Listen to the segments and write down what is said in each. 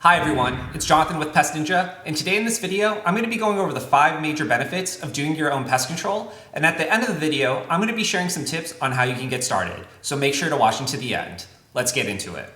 Hi everyone, it's Jonathan with Pest Ninja, and today in this video, I'm going to be going over the 5 major benefits of doing your own pest control, and at the end of the video, I'm going to be sharing some tips on how you can get started, so make sure to watch until the end. Let's get into it.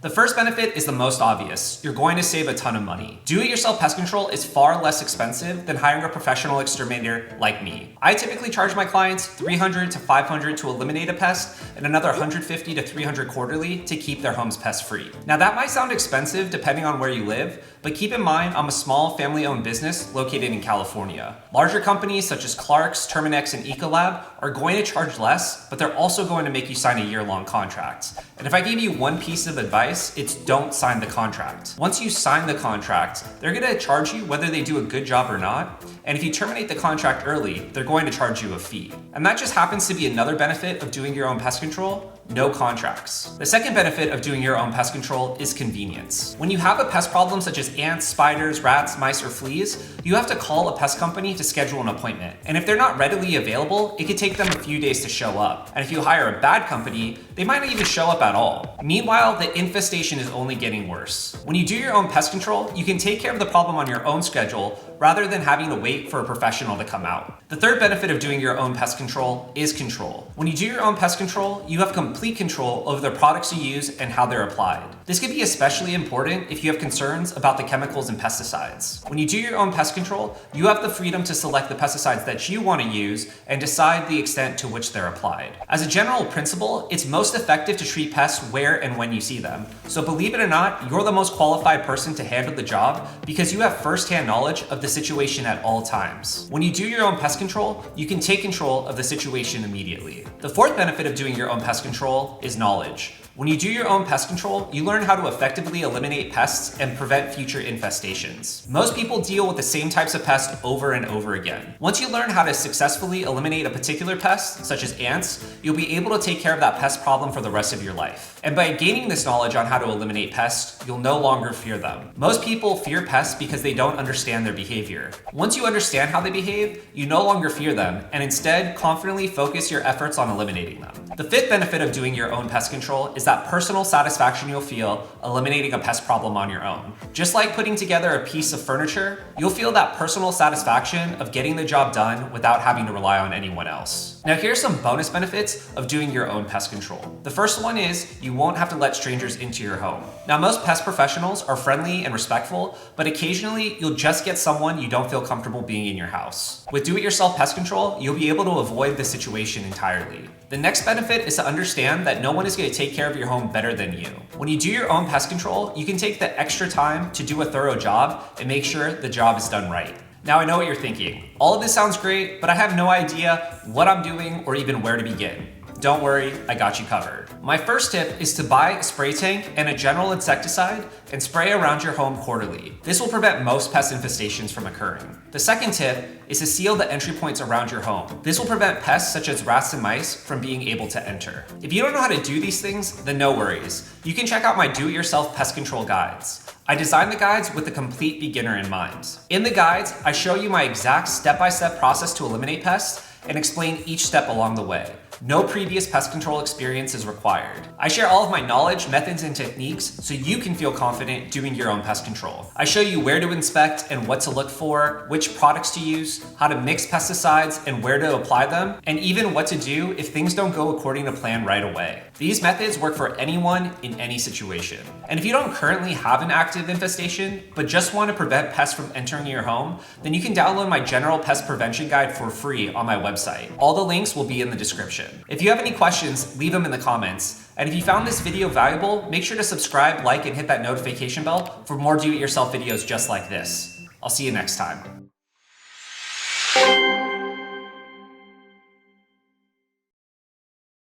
The first benefit is the most obvious. You're going to save a ton of money. Do-it-yourself pest control is far less expensive than hiring a professional exterminator like me. I typically charge my clients $300 to $500 to eliminate a pest and another $150 to $300 quarterly to keep their homes pest-free. Now that might sound expensive depending on where you live, but keep in mind I'm a small family-owned business located in California. Larger companies such as Clark's, Terminix, and Ecolab are going to charge less, but they're also going to make you sign a year-long contract. And if I gave you one piece of advice, it's don't sign the contract. Once you sign the contract, they're going to charge you whether they do a good job or not. And if you terminate the contract early, they're going to charge you a fee. And that just happens to be another benefit of doing your own pest control. No contracts. The second benefit of doing your own pest control is convenience. When you have a pest problem such as ants, spiders, rats, mice, or fleas, you have to call a pest company to schedule an appointment. And if they're not readily available, it could take them a few days to show up. And if you hire a bad company, they might not even show up at all. Meanwhile, the infestation is only getting worse. When you do your own pest control, you can take care of the problem on your own schedule rather than having to wait for a professional to come out. The third benefit of doing your own pest control is control. When you do your own pest control, you have complete control over the products you use and how they're applied. This could be especially important if you have concerns about the chemicals and pesticides. When you do your own pest control, you have the freedom to select the pesticides that you want to use and decide the extent to which they're applied. As a general principle, it's most effective to treat pests where and when you see them. So believe it or not, you're the most qualified person to handle the job because you have first-hand knowledge of the situation at all times. When you do your own pest control, you can take control of the situation immediately. The fourth benefit of doing your own pest control is knowledge. When you do your own pest control, you learn how to effectively eliminate pests and prevent future infestations. Most people deal with the same types of pests over and over again. Once you learn how to successfully eliminate a particular pest, such as ants, you'll be able to take care of that pest problem for the rest of your life. And by gaining this knowledge on how to eliminate pests, you'll no longer fear them. Most people fear pests because they don't understand their behavior. Once you understand how they behave, you no longer fear them, and instead confidently focus your efforts on eliminating them. The fifth benefit of doing your own pest control is that personal satisfaction you'll feel eliminating a pest problem on your own. Just like putting together a piece of furniture, you'll feel that personal satisfaction of getting the job done without having to rely on anyone else. Now here's some bonus benefits of doing your own pest control. The first one is you won't have to let strangers into your home. Now most pest professionals are friendly and respectful, but occasionally you'll just get someone you don't feel comfortable being in your house. With do-it-yourself pest control, you'll be able to avoid this situation entirely. The next benefit is to understand that no one is going to take care of your home better than you. When you do your own pest control, you can take the extra time to do a thorough job and make sure the job is done right. Now I know what you're thinking. All of this sounds great, but I have no idea what I'm doing or even where to begin. Don't worry, I got you covered. My first tip is to buy a spray tank and a general insecticide and spray around your home quarterly. This will prevent most pest infestations from occurring. The second tip is to seal the entry points around your home. This will prevent pests such as rats and mice from being able to enter. If you don't know how to do these things, then no worries. You can check out my do-it-yourself pest control guides. I designed the guides with the complete beginner in mind. In the guides, I show you my exact step-by-step process to eliminate pests and explain each step along the way. No previous pest control experience is required. I share all of my knowledge, methods, and techniques so you can feel confident doing your own pest control. I show you where to inspect and what to look for, which products to use, how to mix pesticides and where to apply them, and even what to do if things don't go according to plan right away. These methods work for anyone in any situation. And if you don't currently have an active infestation, but just want to prevent pests from entering your home, then you can download my general pest prevention guide for free on my website. All the links will be in the description. If you have any questions, leave them in the comments. And if you found this video valuable, make sure to subscribe, like, and hit that notification bell for more do-it-yourself videos just like this. I'll see you next time.